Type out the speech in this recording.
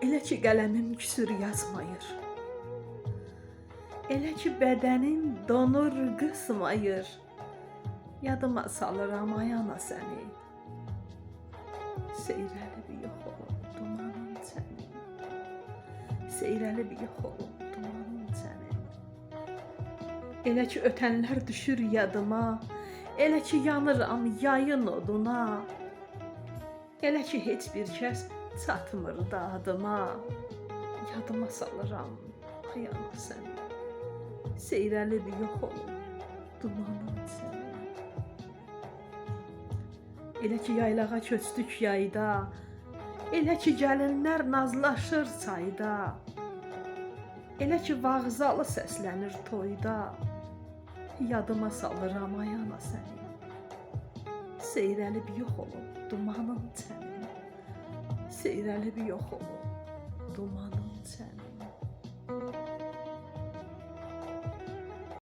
Elə ki qələmim küsür yazmayır. Elə ki bədənin donur, qısmayır. Yadıma salıram ay ana səni. Seyrəlib yox olub dumanın səni. Seyrəlib yox olub dumanın səni. Elə ki ötənlər düşür yadıma. Elə ki yanıram yayın oduna. Elə ki heç bir kəs çatmır dadıma. Yadıma salıram ay ana səni. Seyrəlib yox olub dumanın səni. Elə ki yaylağa köçdük yayda. Elə ki gəlinlər nazlaşır çayda. Elə ki vağzalı səslənir toyda. Yadıma salıram ay ana səni. Seyrəlib yox olub dumanın səni. Seyrəlib yox olub dumanın səni.